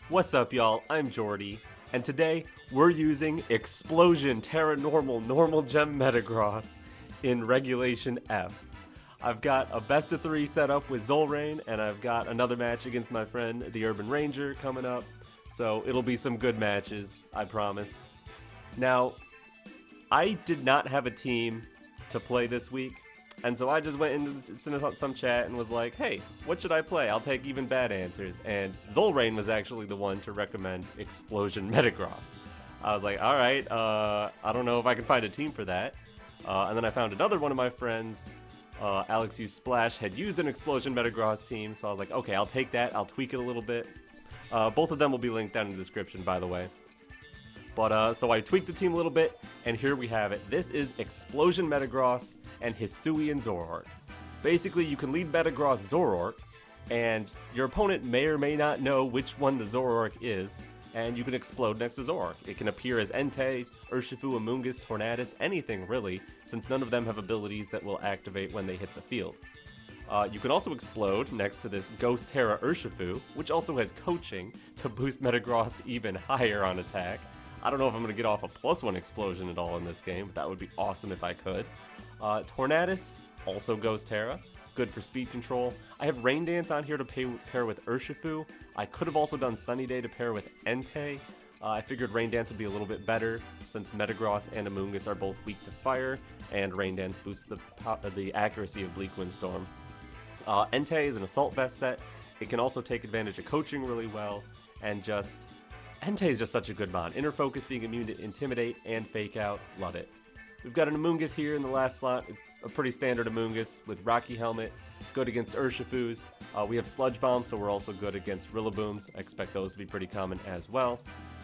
What's up, y'all? I'm Jordy, and today we're using Explosion Tera Normal Gem Metagross in Regulation F. I've got a best of 3 set up with Zolrain, and I've got another match against my friend the Urban Ranger coming up, so it'll be some good matches, I promise. Now, I did not have a team to play this week, and so I just went into some chat and was like, hey, what should I play? I'll take even bad answers. And Zolrain was actually the one to recommend Explosion Metagross. I was like, alright, I don't know if I can find a team for that. And then I found another one of my friends, Alex U Splash, had used an Explosion Metagross team, so I was like, okay, I'll take that, I'll tweak it a little bit. Both of them will be linked down in the description, by the way. But, so I tweaked the team a little bit, and here we have it. This is Explosion Metagross and Hisui and Zoroark. Basically, you can lead Metagross Zoroark, and your opponent may or may not know which one the Zoroark is, and you can explode next to Zoroark. It can appear as Entei, Urshifu, Amoonguss, Tornadus, anything really, since none of them have abilities that will activate when they hit the field. You can also explode next to this Ghost Tera Urshifu, which also has Coaching to boost Metagross even higher on attack. I don't know if I'm going to get off a +1 explosion at all in this game, but that would be awesome if I could. Tornadus, also Ghost Tera, good for speed control. I have Rain Dance on here to pair with Urshifu. I could have also done Sunny Day to pair with Entei. I figured Rain Dance would be a little bit better, since Metagross and Amoonguss are both weak to fire, and Rain Dance boosts the accuracy of Bleakwind Storm. Entei is an Assault Vest set. It can also take advantage of Coaching really well, and just... Entei is just such a good mod. Inner Focus being immune to Intimidate and Fake Out, love it. We've got an Amoonguss here in the last slot. It's a pretty standard Amoonguss with Rocky Helmet, good against Urshifus. We have Sludge Bomb, so we're also good against Rillabooms. I expect those to be pretty common as well.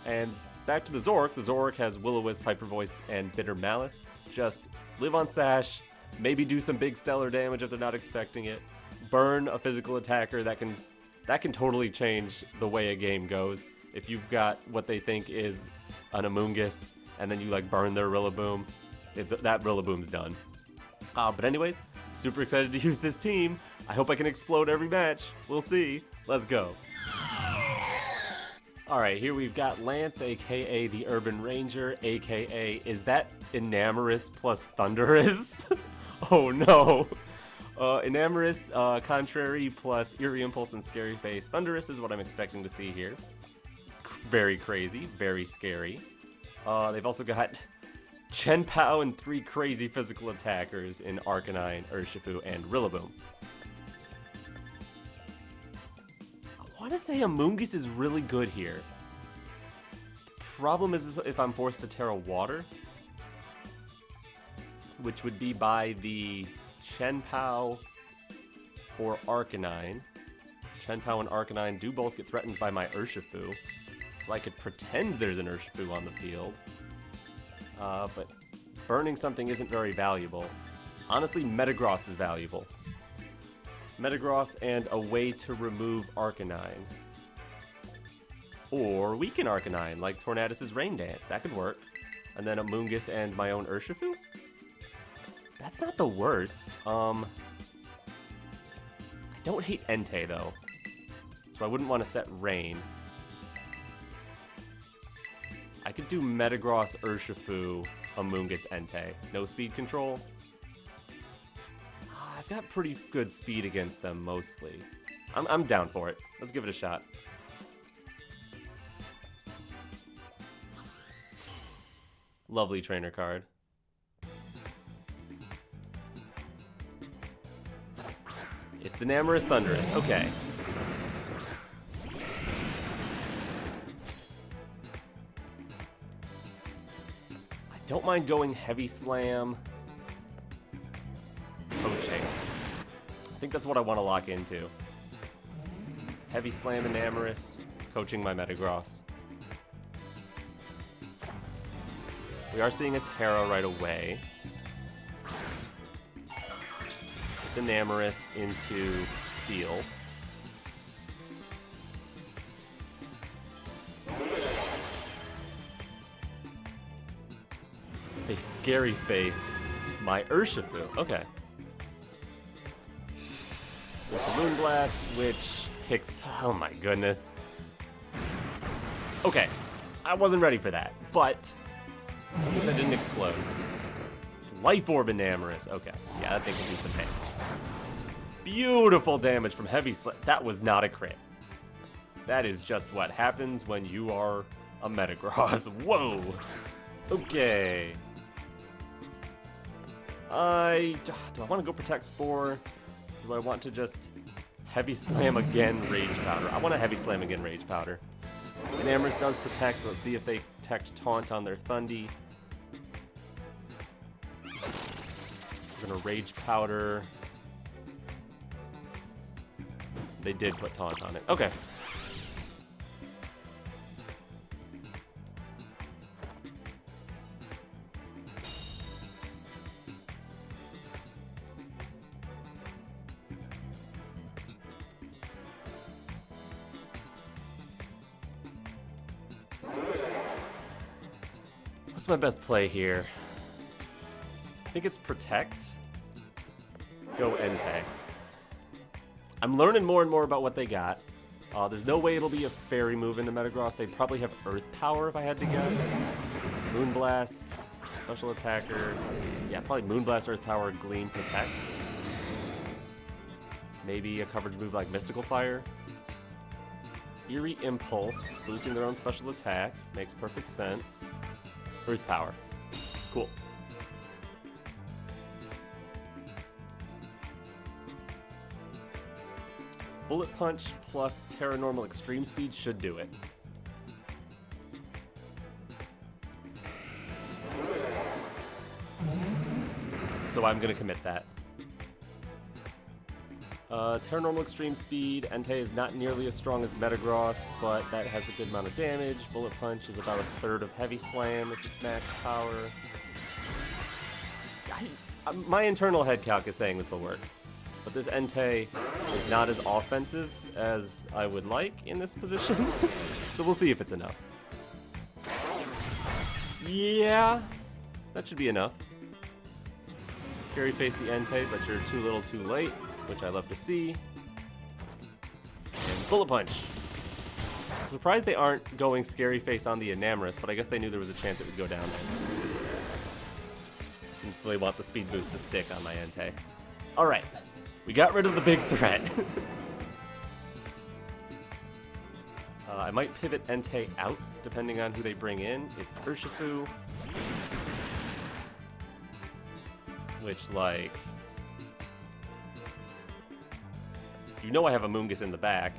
And back to the Zoroark. The Zoroark has Will-O-Wisp, Hyper Voice, and Bitter Malice. Just live on Sash, maybe do some big stellar damage if they're not expecting it. Burn a physical attacker that can totally change the way a game goes. If you've got what they think is an Amoonguss, and then you like burn their Rillaboom, that Rillaboom's done. But anyways, super excited to use this team. I hope I can explode every match. We'll see. Let's go. Alright, here we've got Lance, aka the Urban Ranger, aka, is that Enamorous plus Thunderous? Oh no. Enamorous, Contrary plus Eerie Impulse and Scary Face. Thunderous is what I'm expecting to see here. Very crazy, very scary. They've also got Chien-Pao and 3 crazy physical attackers in Arcanine, Urshifu, and Rillaboom. I want to say Amoonguss is really good here. The problem is if I'm forced to Tera Water, which would be by the Chien-Pao or Arcanine. Chien-Pao and Arcanine do both get threatened by my Urshifu, so I could pretend there's an Urshifu on the field. But burning something isn't very valuable. Honestly, Metagross is valuable. Metagross and a way to remove Arcanine. Or weaken Arcanine, like Tornadus' Rain Dance. That could work. And then Amoonguss and my own Urshifu? That's not the worst. I don't hate Entei, though. So I wouldn't want to set Rain. I could do Metagross, Urshifu, Amoonguss, Entei. No speed control. I've got pretty good speed against them, mostly. I'm down for it. Let's give it a shot. Lovely trainer card. It's Enamorous Thunderous. Okay. Don't mind going Heavy Slam, Coaching. I think that's what I want to lock into. Heavy Slam Enamorous, Coaching my Metagross. We are seeing a Tera right away. It's Enamorous into Steel. A Scary Face, my Urshifu. Okay. With a Moonblast, which picks... Oh my goodness. Okay, I wasn't ready for that, but at least I didn't explode. It's Life Orb and Amoonguss. Okay, yeah, that thing can do some damage. Beautiful damage from Heavy Slam. That was not a crit. That is just what happens when you are a Metagross. Whoa. Okay. Do I want to go Protect Spore? Do I want to just Heavy Slam again Rage Powder? I want to Heavy Slam again Rage Powder. And Amoonguss does protect. Let's see if they protect Taunt on their Thundy. We're gonna Rage Powder. They did put Taunt on it. Okay. What's my best play here? I think it's Protect. Go Entei. I'm learning more and more about what they got. There's no way it'll be a fairy move into Metagross. They probably have Earth Power if I had to guess. Moonblast, Special Attacker. Yeah, probably Moonblast, Earth Power, Gleam, Protect. Maybe a coverage move like Mystical Fire. Eerie Impulse, boosting their own special attack. Makes perfect sense. Earth Power. Cool. Bullet Punch plus Tera Normal Extreme Speed should do it. So I'm going to commit that. Tera Normal Extreme Speed. Entei is not nearly as strong as Metagross, but that has a good amount of damage. Bullet Punch is about a third of Heavy Slam with its max power. My internal head calc is saying this will work. But this Entei is not as offensive as I would like in this position. So we'll see if it's enough. Yeah, that should be enough. Scary Face the Entei, but you're too little too late, which I love to see. And Bullet Punch. I'm surprised they aren't going Scary Face on the Amoonguss, but I guess they knew there was a chance it would go down there. And so they want the speed boost to stick on my Entei. Alright. We got rid of the big threat. I might pivot Entei out, depending on who they bring in. It's Urshifu. Which, like... You know I have Amoonguss in the back.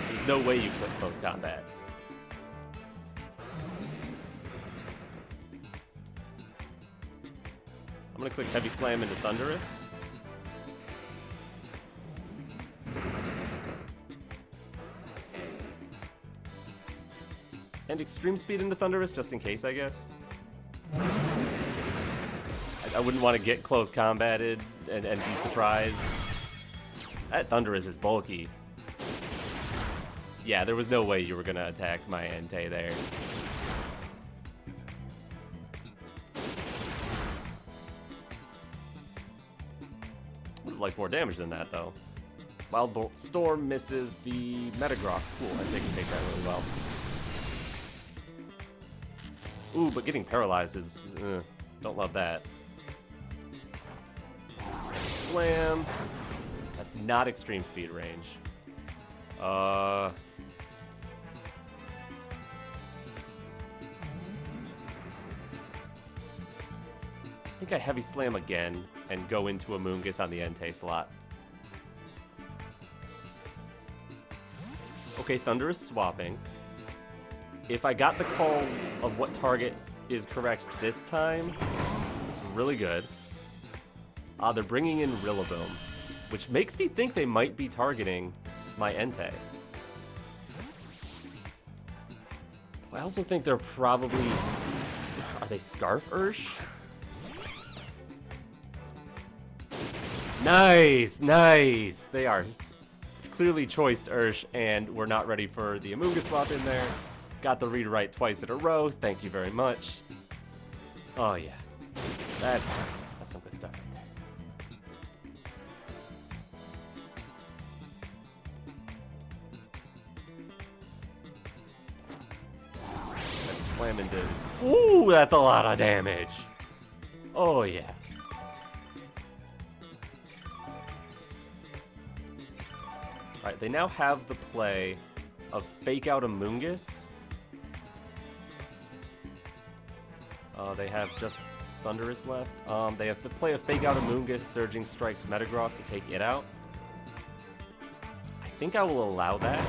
There's no way you put close combat. I'm gonna click Heavy Slam into Thunderous. And Extreme Speed into Thunderous, just in case, I guess. I wouldn't want to get close combated and be surprised. That Thunderous is bulky. Yeah, there was no way you were going to attack my Entei there. Would have liked more damage than that, though. Wild Bolt Storm misses the Metagross. Cool, I think I take that really well. Ooh, but getting paralyzed is... don't love that. Slam. That's not extreme speed range. I think I Heavy Slam again and go into Amoonguss on the Entei slot. Okay, Thunderous swapping. If I got the call of what target is correct this time, it's really good. They're bringing in Rillaboom, which makes me think they might be targeting my Entei. I also think they're probably... Are they Scarf Ursh? Nice, nice! They are clearly choiced Ursh, and we're not ready for the Amoonguss swap in there. Got the read right twice in a row. Thank you very much. Oh yeah, that's some good stuff right there. slamming dude. Ooh, that's a lot of damage. Oh, yeah. Alright, they now have the play of Fake Out Amoonguss. They have just Thunderous left. They have to play a Fake Out Amoonguss, Surging Strikes Metagross to take it out. I think I will allow that.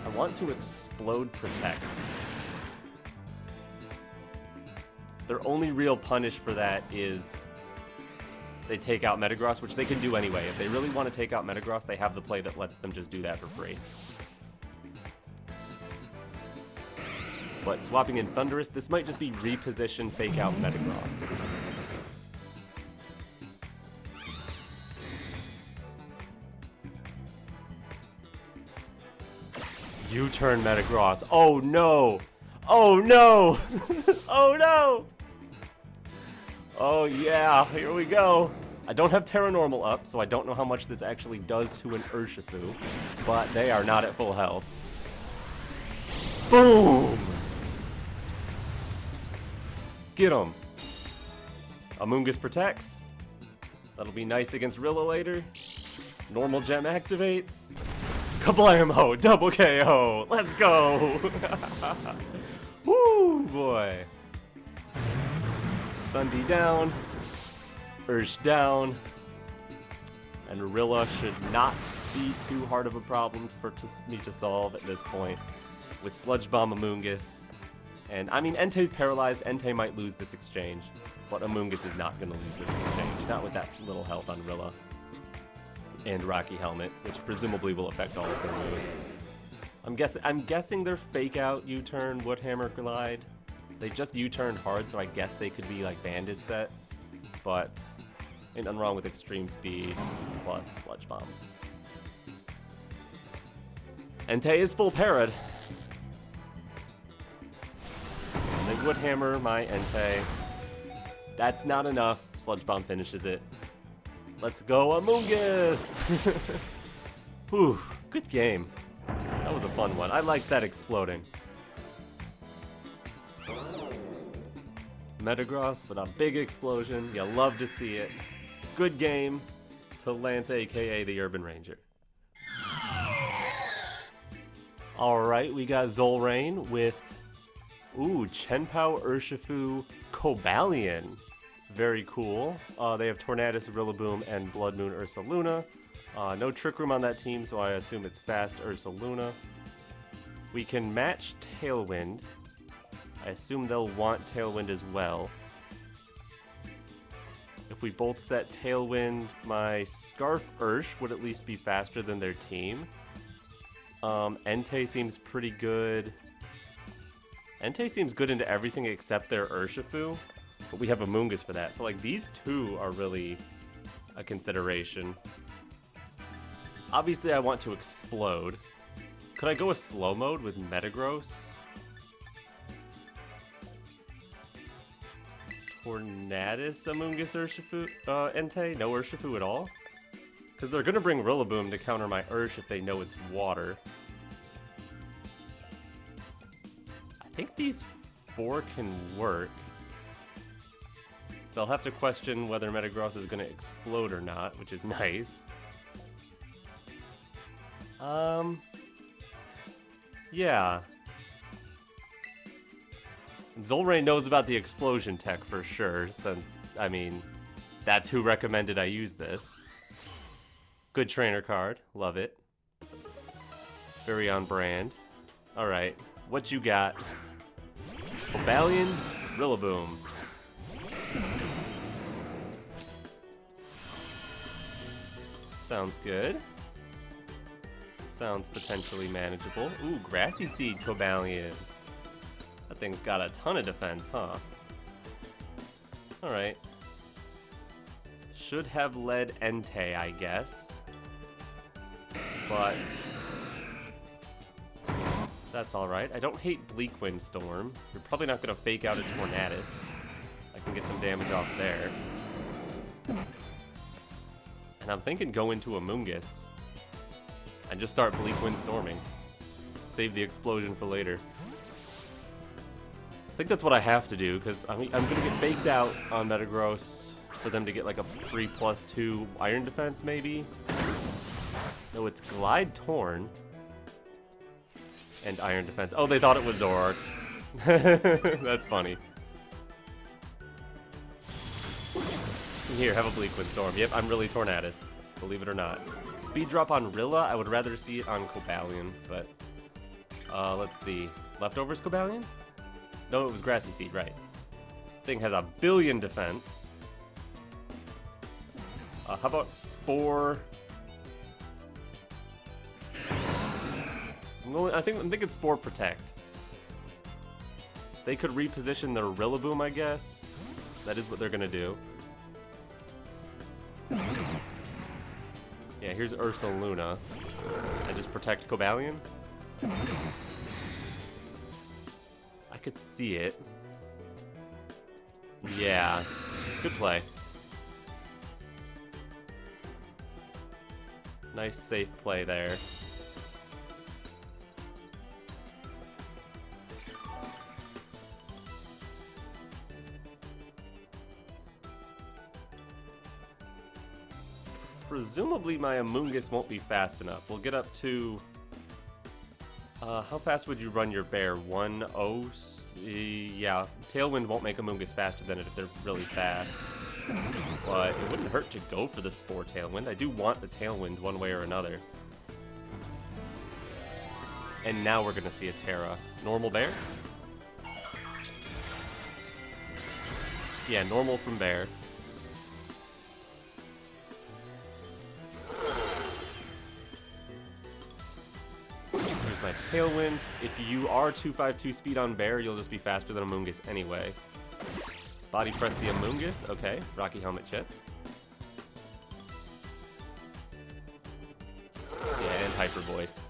I want to Explode Protect. Their only real punish for that is they take out Metagross, which they can do anyway. If they really want to take out Metagross, they have the play that lets them just do that for free. But swapping in Thunderous, this might just be reposition, Fake Out Metagross. U-turn Metagross. Oh no! Oh no! Oh no! Oh yeah, here we go. I don't have Tera Normal up, so I don't know how much this actually does to an Urshifu, but they are not at full health. Boom! Get him. Amoonguss protects. That'll be nice against Rilla later. Normal Gem activates. Kablamo! Double KO! Let's go! Woo, boy. Thundy down. Ursh down. And Rilla should not be too hard of a problem for me to solve at this point. With Sludge Bomb Amoonguss. And, I mean, Entei's paralyzed. Entei might lose this exchange. But Amoonguss is not going to lose this exchange. Not with that little health on Rilla. And Rocky Helmet, which presumably will affect all of their moves. I'm guessing their Fake Out U-turn Woodhammer Glide. They just U-turned hard, so I guess they could be like Banded set. But ain't nothing wrong with Extreme Speed plus Sludge Bomb. Entei is full parried. They Woodhammer my Entei. That's not enough. Sludge Bomb finishes it. Let's go, Amoonguss! Whew, good game. That was a fun one. I liked that exploding. Metagross with a big explosion. You love to see it. Good game to Lance, aka the Urban Ranger. Alright, we got Zolrain with Chenpao, Urshifu, Cobalion. Very cool. They have Tornadus, Rillaboom, and Blood Moon Ursaluna. No Trick Room on that team, so I assume it's fast Ursaluna. We can match Tailwind. I assume they'll want Tailwind as well. If we both set Tailwind, my Scarf Ursh would at least be faster than their team. Entei seems pretty good. Entei seems good into everything except their Urshifu. But we have Amoonguss for that. So, like, these two are really a consideration. Obviously, I want to explode. Could I go a slow mode with Metagross? Tornadus, Amoonguss, Urshifu, Entei? No Urshifu at all? Because they're going to bring Rillaboom to counter my Ursh if they know it's water. I think these four can work. They'll have to question whether Metagross is going to explode or not, which is nice. Yeah. Zolrain knows about the explosion tech for sure, since, I mean, that's who recommended I use this. Good trainer card. Love it. Very on brand. Alright, what you got? Cobalion, Rillaboom. Sounds good. Sounds potentially manageable. Ooh, Grassy Seed Cobalion. That thing's got a ton of defense, huh? Alright. Should have led Entei, I guess. But that's alright. I don't hate Bleakwind Storm. You're probably not going to Fake Out a Tornadus. I can get some damage off there. And I'm thinking go into Amoonguss and just start Bleakwind Storming. Save the explosion for later. I think that's what I have to do, because I'm going to get baked out on Metagross for them to get like a free +2 Iron Defense, maybe? No, it's Glide Torn and Iron Defense. Oh, they thought it was Zoroark. That's funny. Here, have a Bleakwind Storm. Yep, I'm really Tornadus, believe it or not. Speed drop on Rilla, I would rather see it on Cobalion, but let's see. Leftovers Cobalion? No, it was Grassy Seed, right. Thing has a billion defense. How about Spore? I'm thinking Spore Protect. They could reposition their Rillaboom, I guess. That is what they're gonna do. Yeah, here's Ursaluna. And just protect Cobalion. I could see it. Yeah, good play. Nice safe play there. Presumably my Amoonguss won't be fast enough. We'll get up to... how fast would you run your bear? 1-0? Yeah, Tailwind won't make Amoonguss faster than it if they're really fast. But it wouldn't hurt to go for the Spore Tailwind. I do want the Tailwind one way or another. And now we're going to see a Tera. Normal bear? Yeah, normal from bear. Here's my Tailwind. If you are 252 speed on bear, you'll just be faster than Amoonguss anyway. Body press the Amoonguss. Okay, Rocky Helmet Chip. Yeah, and Hyper Voice.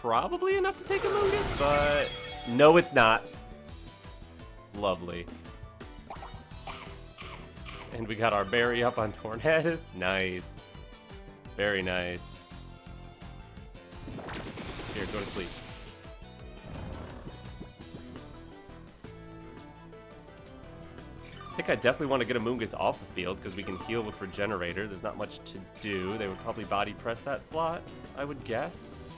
Probably enough to take Amoonguss, but no, it's not. Lovely. And we got our berry up on Tornadus. Nice. Very nice. Here, go to sleep. I think I definitely want to get Amoonguss off the field because we can heal with Regenerator. There's not much to do. They would probably body press that slot, I would guess.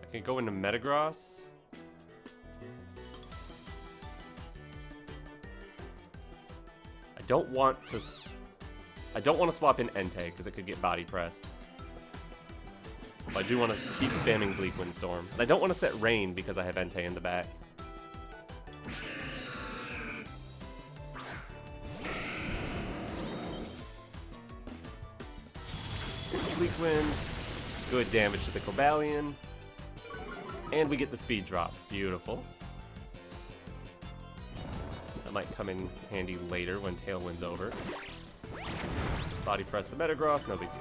I can go into Metagross. I don't want to swap in Entei because it could get body pressed. But I do want to keep spamming Bleakwind Storm. And I don't want to set Rain because I have Entei in the back. Bleakwind. Good damage to the Cobalion. And we get the speed drop. Beautiful. That might come in handy later when Tailwind's over. Body press the Metagross, no big deal.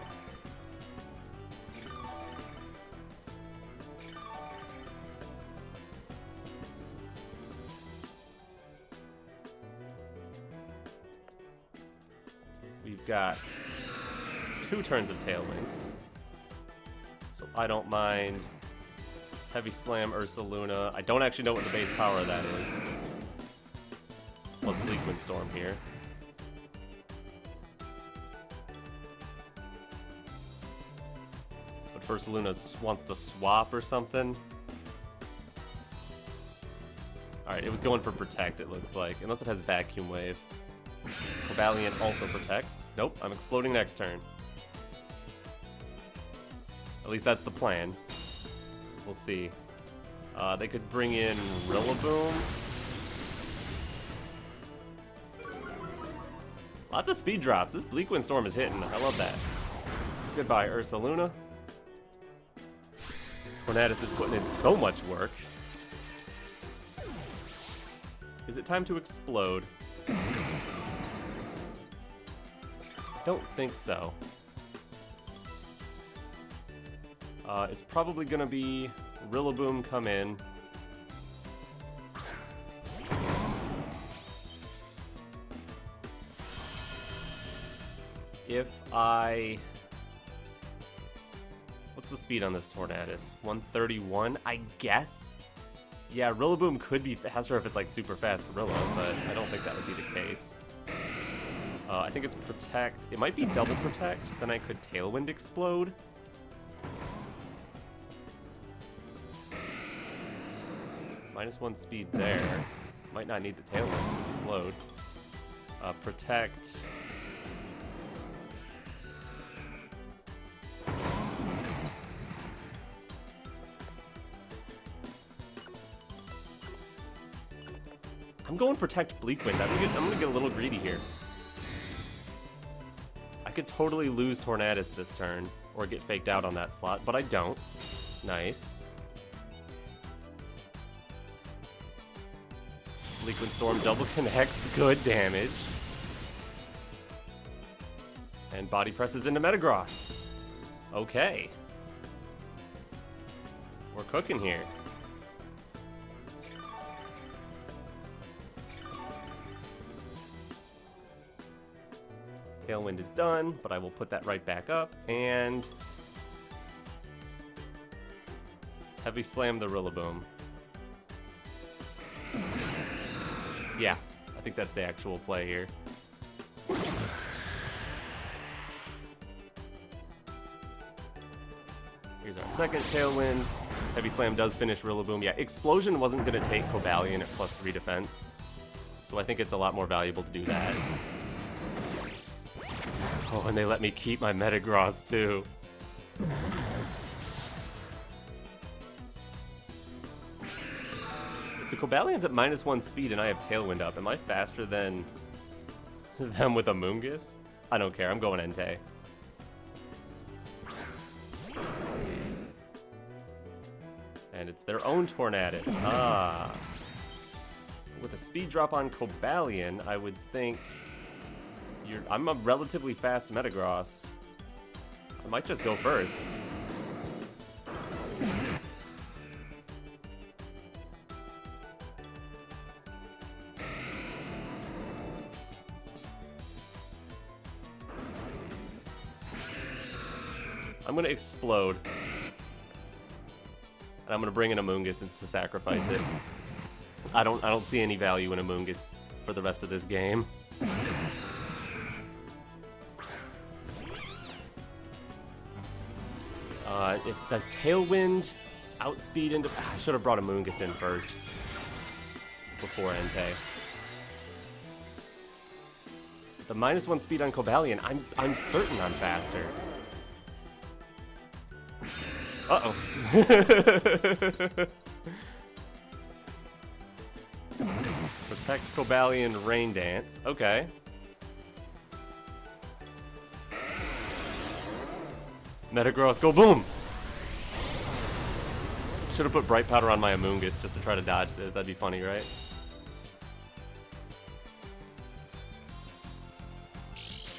We've got 2 turns of Tailwind, so I don't mind Heavy Slam Ursaluna. I don't actually know what the base power of that is. Plus Bleakwind Storm here. But Ursaluna wants to swap or something. Alright, it was going for Protect, it looks like, unless it has Vacuum Wave. Cobalion also protects. Nope, I'm exploding next turn. At least that's the plan. We'll see. They could bring in Rillaboom. Lots of speed drops. This Bleakwind Storm is hitting. I love that. Goodbye, Ursaluna. Tornadus is putting in so much work. Is it time to explode? Don't think so. It's probably gonna be Rillaboom come in. If I... What's the speed on this Tornadus? 131, I guess? Yeah, Rillaboom could be faster if it's like super fast Gorilla, but I don't think that would be the case. I think it's Protect. It might be Double Protect, then I could Tailwind Explode. -1 speed there. Might not need the Tailwind to explode. Protect. I'm going Protect Bleakwind. I'm gonna get a little greedy here. I could totally lose Tornadus this turn, or get faked out on that slot, but I don't. Nice. Bleakwind Storm double connects, good damage. And body presses into Metagross. Okay. We're cooking here. Tailwind is done, but I will put that right back up, and Heavy Slam the Rillaboom. Yeah, I think that's the actual play here. Here's our second Tailwind. Heavy Slam does finish Rillaboom. Yeah, Explosion wasn't going to take Cobalion at +3 defense, so I think it's a lot more valuable to do that. Oh, and they let me keep my Metagross, too. If the Cobalion's at -1 speed and I have Tailwind up, am I faster than them with Amoonguss? I don't care, I'm going Entei. And it's their own Tornadus. Ah. With a speed drop on Cobalion, I would think... I'm a relatively fast Metagross. I might just go first. I'm gonna explode. And I'm gonna bring in Amoonguss and to sacrifice it. I don't see any value in Amoonguss for the rest of this game. Does Tailwind outspeed into... I should have brought Amoonguss in first. Before Entei. The -1 speed on Cobalion, I'm certain I'm faster. Uh-oh. Protect Cobalion, Rain Dance. Okay. Metagross, go boom! Should have put Bright Powder on my Amoonguss just to try to dodge this. That'd be funny, right?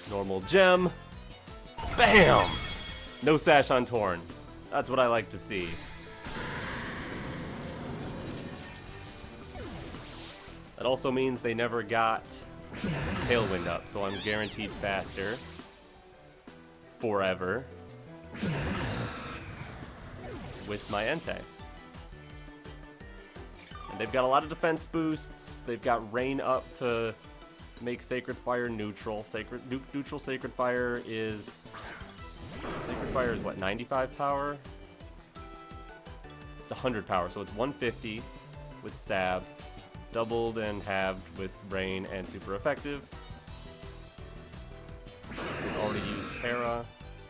Normal Gem. Bam! No Sash on Torn. That's what I like to see. That also means they never got Tailwind up, so I'm guaranteed faster. Forever. With my Entei. And they've got a lot of defense boosts. They've got Rain up to make Sacred Fire neutral. Neutral Sacred Fire is... Sacred Fire is what, 95 power? It's 100 power, so it's 150 with Stab. Doubled and halved with Rain and super effective. We've already used Tera.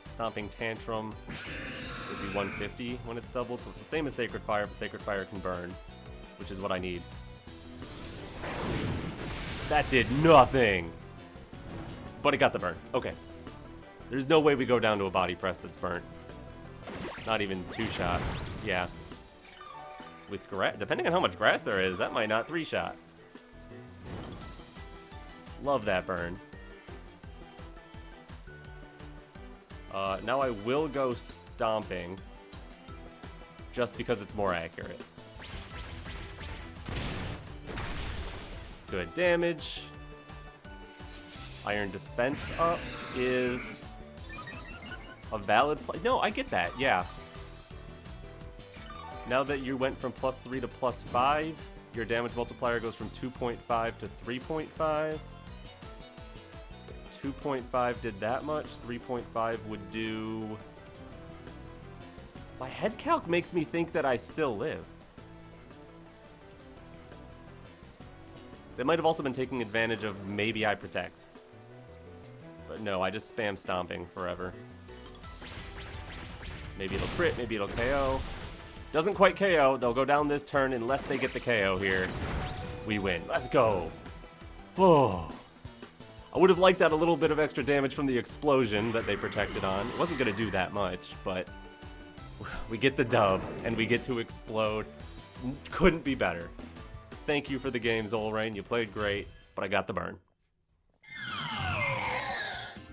Stomping Tantrum would be 150 when it's doubled, so it's the same as Sacred Fire, but Sacred Fire can burn, which is what I need. That did nothing! But it got the burn. Okay. There's no way we go down to a body press that's burnt. Not even 2-shot. Yeah. With grass, depending on how much grass there is, that might not 3-shot. Love that burn. Now I will go Stomping, just because it's more accurate. Good damage. Iron Defense up is a valid play. No, I get that, yeah. Now that you went from +3 to +5, your damage multiplier goes from 2.5 to 3.5. 2.5 did that much, 3.5 would do... My head calc makes me think that I still live. They might have also been taking advantage of maybe I protect. But no, I just spam stomping forever. Maybe it'll crit, maybe it'll KO. Doesn't quite KO, they'll go down this turn unless they get the KO here. We win, let's go. Oh. I would have liked that a little bit of extra damage from the explosion that they protected on. It wasn't gonna do that much, but we get the dub and we get to explode. Couldn't be better. Thank you for the game, Zolrain. You played great, but I got the burn.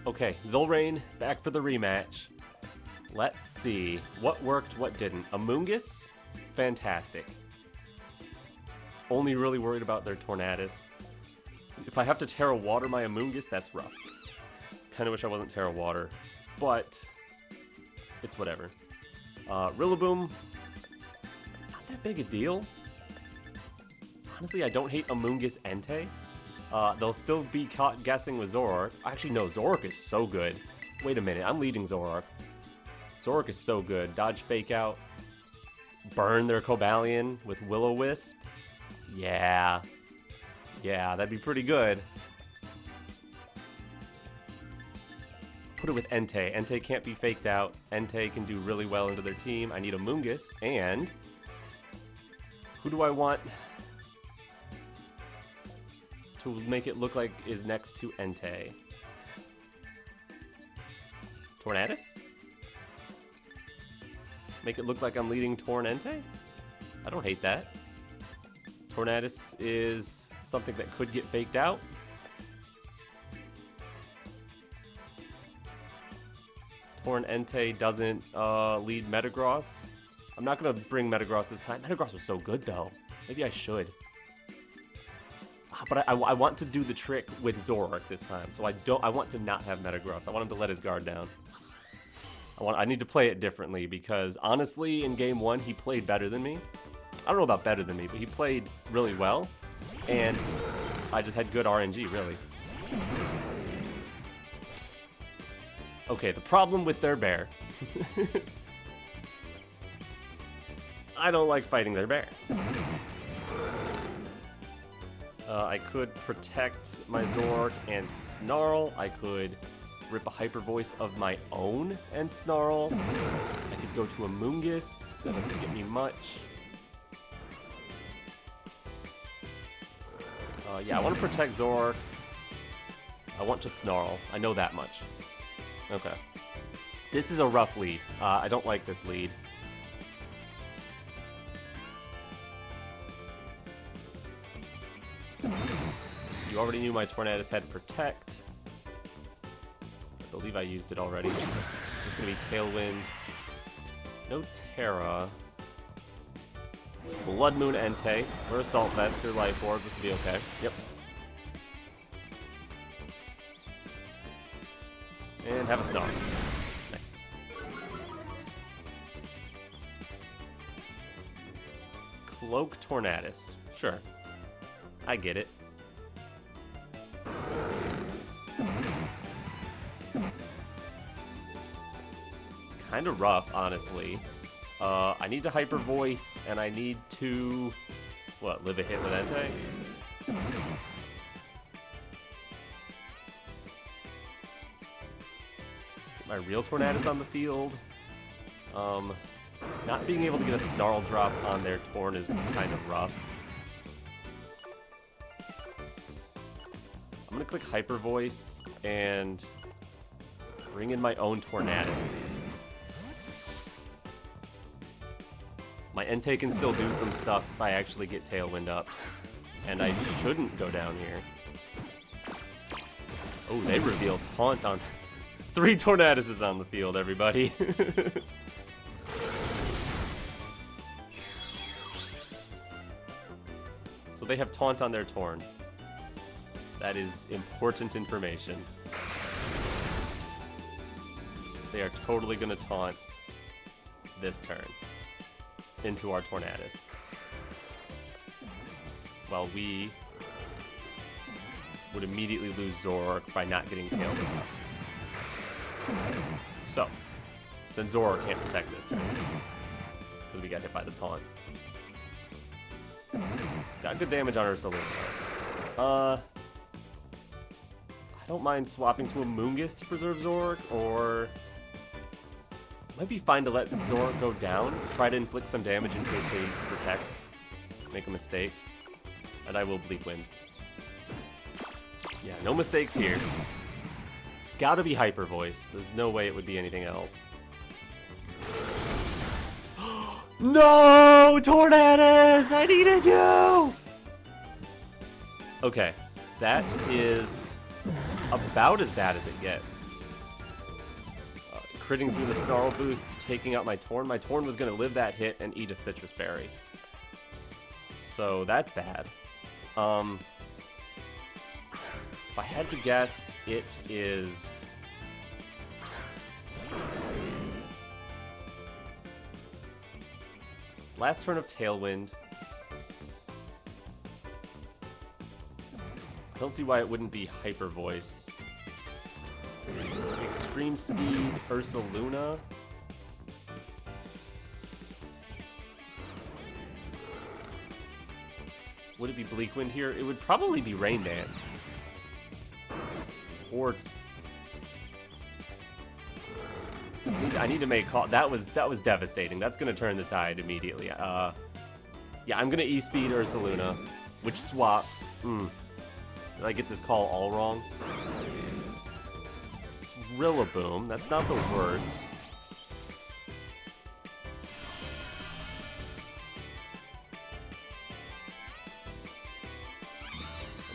Okay, Zolrain, back for the rematch. Let's see. What worked, what didn't? Amoonguss? Fantastic. Only really worried about their Tornadus. If I have to Tera Water my Amoonguss, that's rough. Kinda wish I wasn't Tera Water, but it's whatever. Rillaboom, not that big a deal. Honestly, I don't hate Amoonguss Entei. They'll still be caught guessing with Zoroark. Actually, no, Zoroark is so good. Wait a minute, I'm leading Zoroark. Zoroark is so good. Dodge Fake Out. Burn their Cobalion with Will-O-Wisp. Yeah. Yeah, that'd be pretty good. Put it with Entei. Entei can't be faked out. Entei can do really well into their team. I need Amoonguss, and... who do I want to make it look like is next to Entei? Tornadus? Make it look like I'm leading Torn Entei? I don't hate that. Tornadus is something that could get faked out. Torn Entei doesn't lead Metagross. I'm not gonna bring Metagross this time. Metagross was so good though. Maybe I should. But I want to do the trick with Zoroark this time. So I want to not have Metagross. I want him to let his guard down. I need to play it differently because honestly, in game one, he played better than me. I don't know about better than me, but he played really well. And I just had good RNG, really. Okay, the problem with their bear. I don't like fighting their bear. I could protect my Zoroark and Snarl. I could rip a Hyper Voice of my own and Snarl. I could go to Amoonguss. That doesn't get me much. Yeah, I want to protect Zoroark. I want to Snarl. I know that much. Okay. This is a rough lead. I don't like this lead. You already knew my Tornadus had Protect. I believe I used it already. Just gonna be Tailwind. No Tera. Blood Moon Entei. We're Assault Vest, your Life Orb. This will be okay. Yep. And have a Star. Nice. Cloak Tornadus. Sure. I get it. It's kind of rough, honestly. I need to Hyper Voice, and I need to... what, live a hit with Entei? Get my real Tornadus on the field. Not being able to get a Snarl drop on their Torn is kind of rough. I'm gonna click Hyper Voice and bring in my own Tornadus. My Entei can still do some stuff if I actually get Tailwind up. And I shouldn't go down here. Oh, they revealed Taunt on... 3 Tornaduses on the field, everybody. So they have Taunt on their Torn. That is important information. They are totally going to taunt this turn. into our Tornadus. Well, we would immediately lose Zoroark by not getting Tailwind up. So, since Zoroark can't protect this turn, because we got hit by the taunt. Got good damage on Ursaluna. I don't mind swapping to Amoonguss to preserve Zoroark, or might be fine to let Zoroark go down, try to inflict some damage in case they protect, make a mistake, and I will Bleakwind. Yeah, no mistakes here. It's gotta be Hyper Voice. There's no way it would be anything else. No! Tornadus! I needed you! Okay, that is about as bad as it gets. Critting through the Snarl boost, taking out my Torn. My Torn was going to live that hit and eat a Citrus Berry. So that's bad. If I had to guess, it is... It's last turn of Tailwind. I don't see why it wouldn't be Hyper Voice. Extreme Speed, Ursaluna. Would it be Bleakwind here? It would probably be Rain Dance. Or... I need to make a call. That was devastating. That's going to turn the tide immediately. Yeah, I'm going to E-Speed Ursaluna, which swaps. Did I get this call all wrong? It's Rillaboom. That's not the worst.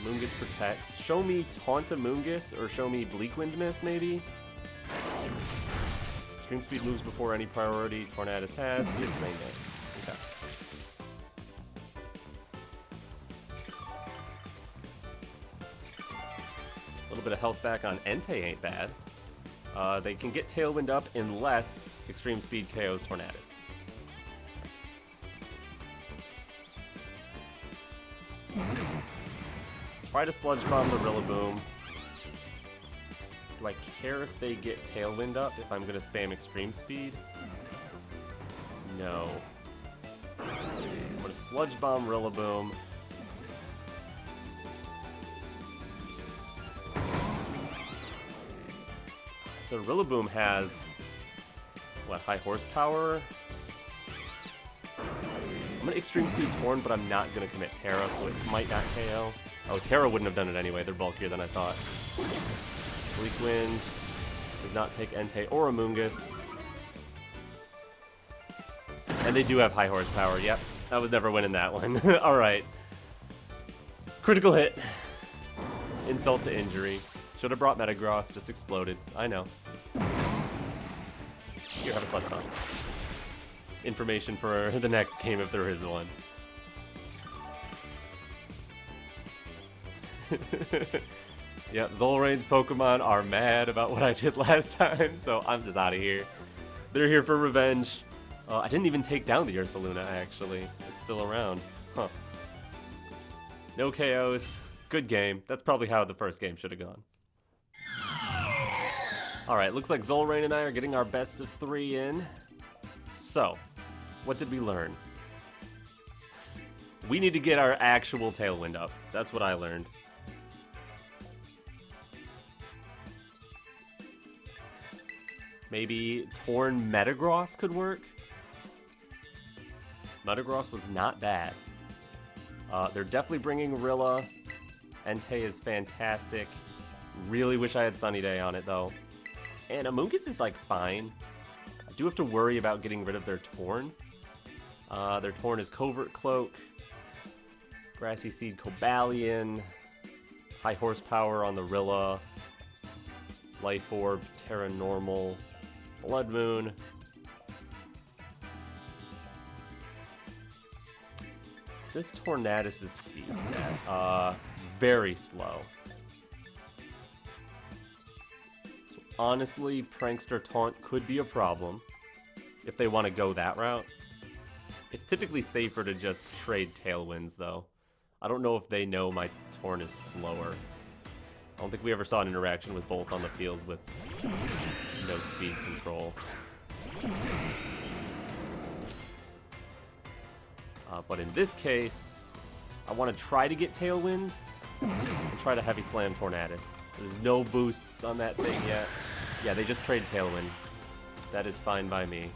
Amoonguss protects. Show me Taunt Amoonguss, or show me Bleakwind Miss, maybe? Extreme Speed moves before any priority Tornadus has. It's Rain Dance. Okay. A little bit of health back on Entei ain't bad. They can get Tailwind up unless Extreme Speed KOs Tornadus. Try to Sludge Bomb the Rillaboom. Do I care if they get Tailwind up if I'm going to spam Extreme Speed? No. I'm going to Sludge Bomb Rillaboom. The Rillaboom has, what, high horsepower? I'm going to Extreme Speed Torn, but I'm not going to commit Tera, so it might not KO. Oh, Tera wouldn't have done it anyway. They're bulkier than I thought. Bleakwind does not take Entei or Amoonguss. And they do have high horsepower. Yep, I was never winning that one. Alright. Critical hit. Insult to injury. Should have brought Metagross, just exploded. I know. Here, have a Sludge Bomb. Information for the next game if there is one. Yep, Zolrain's Pokemon are mad about what I did last time, so I'm just out of here. They're here for revenge. I didn't even take down the Ursaluna, actually. It's still around. Huh. No KOs. Good game. That's probably how the first game should have gone. Alright, looks like Zolrain and I are getting our best of 3 in. So, what did we learn? We need to get our actual Tailwind up. That's what I learned. Maybe Torn Metagross could work? Metagross was not bad. They're definitely bringing Rilla. Entei is fantastic. Really wish I had Sunny Day on it, though. And Amoonguss is, like, fine. I do have to worry about getting rid of their Torn. Their Torn is Covert, Cloak, Grassy Seed, Cobalion, high horsepower on the Rilla, Life Orb, Tera Normal, Blood Moon. This Tornadus' speed stat, very slow. So honestly, Prankster Taunt could be a problem if they want to go that route. It's typically safer to just trade Tailwinds, though. I don't know if they know my Torn is slower. I don't think we ever saw an interaction with both on the field with no speed control. But in this case, I want to try to get Tailwind and try to Heavy Slam Tornadus. There's no boosts on that thing yet. Yeah, they just trade Tailwind. That is fine by me.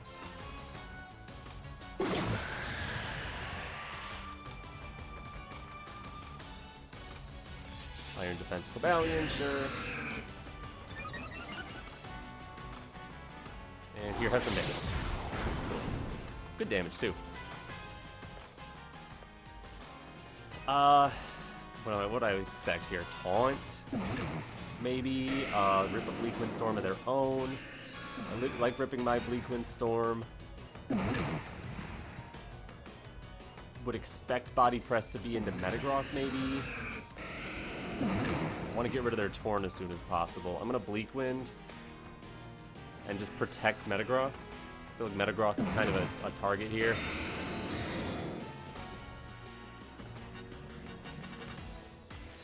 Iron Defense Cobalion, sure. And here has some damage. Good damage, too. What do I expect here? Taunt? Maybe, rip a Bleakwind Storm of their own. I like ripping my Bleakwind Storm. Would expect Body Press to be into Metagross, maybe. I want to get rid of their Torn as soon as possible. I'm going to Bleakwind and just protect Metagross. I feel like Metagross is kind of a target here.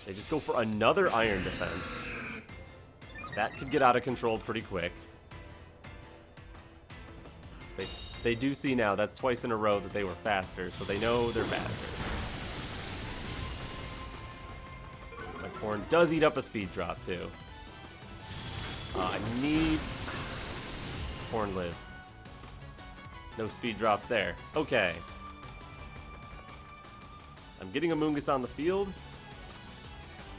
They just go for another Iron Defense. That could get out of control pretty quick. They do see now that's twice in a row that they were faster, so they know they're faster. My Torn does eat up a speed drop, too. I need... Torn lives. No speed drops there. Okay. I'm getting Amoonguss on the field.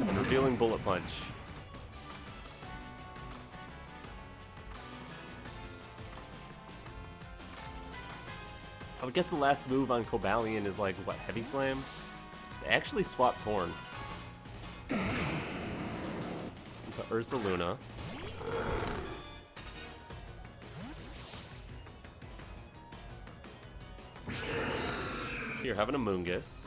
And revealing Bullet Punch. I would guess the last move on Cobalion is like, what, Heavy Slam? They actually swap Torn. Into Ursaluna. Here, have an Amoonguss.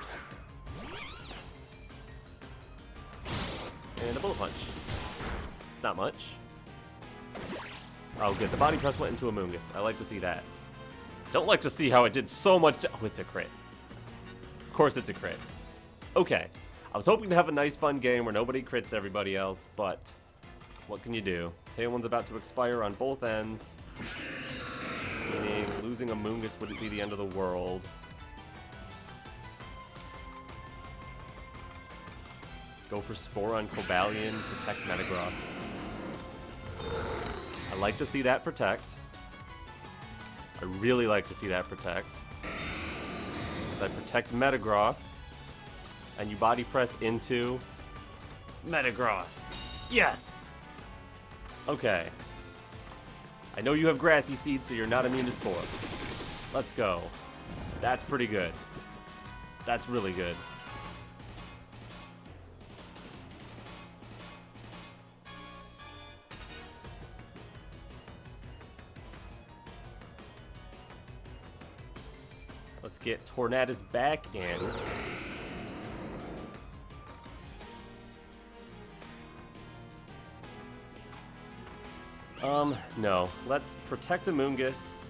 And a Bullet Punch. It's not much. Oh, good. The Body Press went into Amoonguss. I like to see that. Don't like to see how it did so much. Oh, it's a crit. Of course it's a crit. Okay. I was hoping to have a nice, fun game where nobody crits everybody else, but what can you do? Tailwind's about to expire on both ends. Meaning losing Amoonguss wouldn't be the end of the world. Go for Spore on Cobalion, protect Metagross. I like to see that protect. I really like to see that protect. As I protect Metagross, and you Body Press into Metagross. Yes! Okay. I know you have Grassy Seed, so you're not immune to Spore. Let's go. That's pretty good. That's really good. Let's get Tornadus back in. No. Let's protect Amoonguss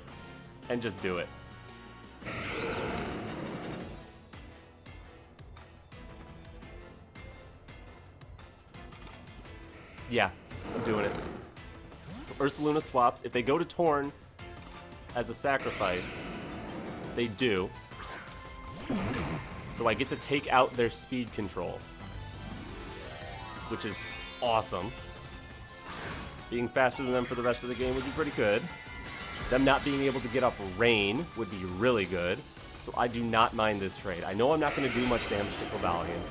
and just do it. Yeah, I'm doing it. Ursaluna swaps. If they go to Torn as a sacrifice, they do. So I get to take out their speed control, which is awesome. Being faster than them for the rest of the game would be pretty good. Them not being able to get up Rain would be really good. So I do not mind this trade. I know I'm not going to do much damage to Cobalion,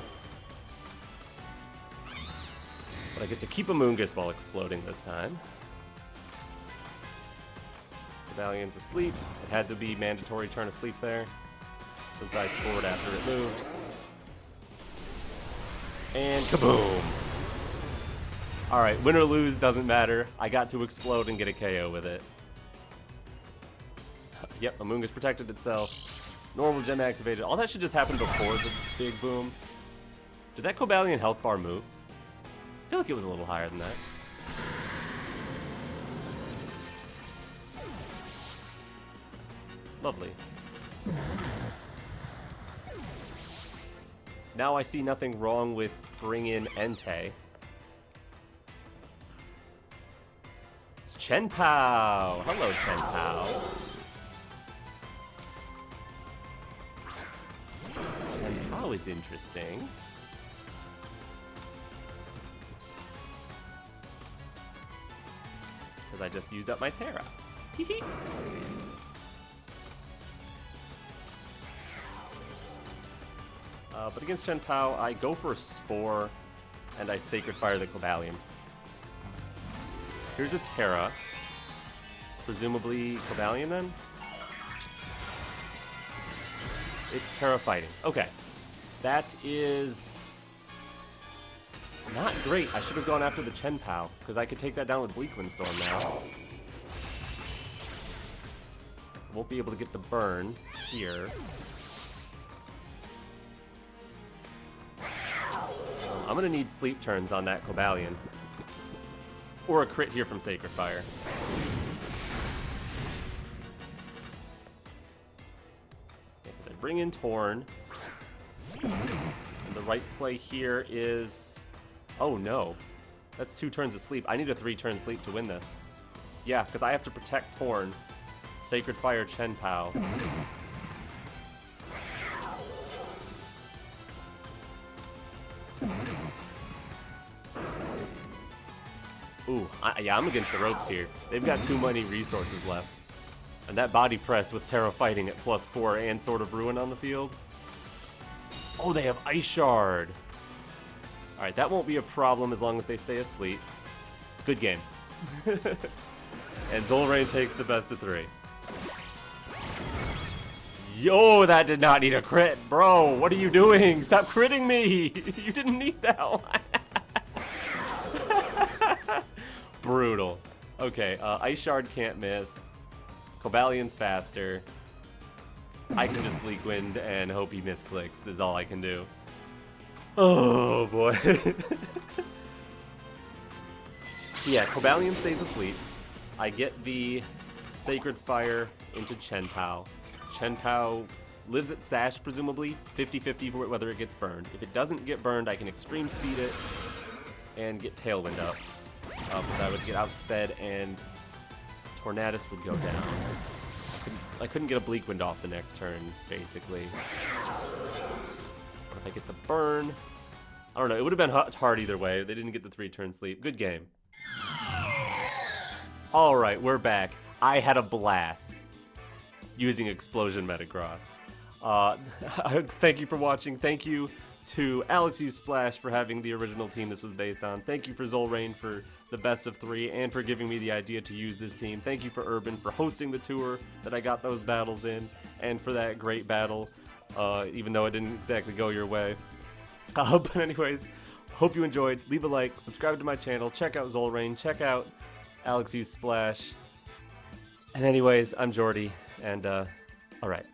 but I get to keep Amoonguss while exploding this time. Cobalion's asleep. It had to be mandatory turn asleep there, since I spored after it moved. And kaboom! Alright, win or lose doesn't matter. I got to explode and get a KO with it. Yep, Amoonguss protected itself. Normal Gem activated. All that should just happen before the big boom. Did that Cobalion health bar move? I feel like it was a little higher than that. Lovely. Now I see nothing wrong with bring in Entei. It's Chien-Pao! Hello, Chien-Pao. Chien-Pao is interesting. Because I just used up my Tera. Hee but against Chien-Pao, I go for a Spore, and I Sacred Fire the Cobalion. Here's a Tera. Presumably Cobalion, then? It's Tera fighting. Okay. That is not great. I should have gone after the Chien-Pao, because I could take that down with Bleakwind Storm now. Won't be able to get the burn here. I'm gonna need sleep turns on that Cobalion. Or a crit here from Sacred Fire. Yeah, because I bring in Torn. And the right play here is... Oh no. That's 2 turns of sleep. I need a 3-turn sleep to win this. Yeah, because I have to protect Torn. Sacred Fire Chien-Pao. Ooh, yeah, I'm against the ropes here. They've got too many resources left. And that body press with Tera fighting at +4 and Sword of Ruin on the field. Oh, they have Ice Shard. Alright, that won't be a problem as long as they stay asleep. Good game. And Zoroark takes the best of 3. Yo, that did not need a crit. Bro, what are you doing? Stop critting me. You didn't need that one. Brutal. Okay, Ice Shard can't miss. Cobalion's faster. I can just Bleakwind and hope he misclicks. This is all I can do. Oh, boy. Yeah, Cobalion stays asleep. I get the Sacred Fire into Chien-Pao. Chien-Pao lives at Sash, presumably. 50-50 for whether it gets burned. If it doesn't get burned, I can Extreme Speed it and get Tailwind up. That would get outsped and Tornadus would go down. I couldn't get a Bleakwind off the next turn, basically. But if I get the burn... I don't know, it would have been hard either way. They didn't get the 3-turn sleep. Good game. Alright, we're back. I had a blast using Explosion Metagross. Thank you for watching. Thank you to AlexUSplash for having the original team this was based on. Thank you for Zoroark for the best of 3 and for giving me the idea to use this team. Thank you for Urban for hosting the tour that I got those battles in and for that great battle, even though it didn't exactly go your way. But anyways, hope you enjoyed. Leave a like, subscribe to my channel, check out Zoroark, check out AlexUSplash. And anyways, I'm Jordy, and alright.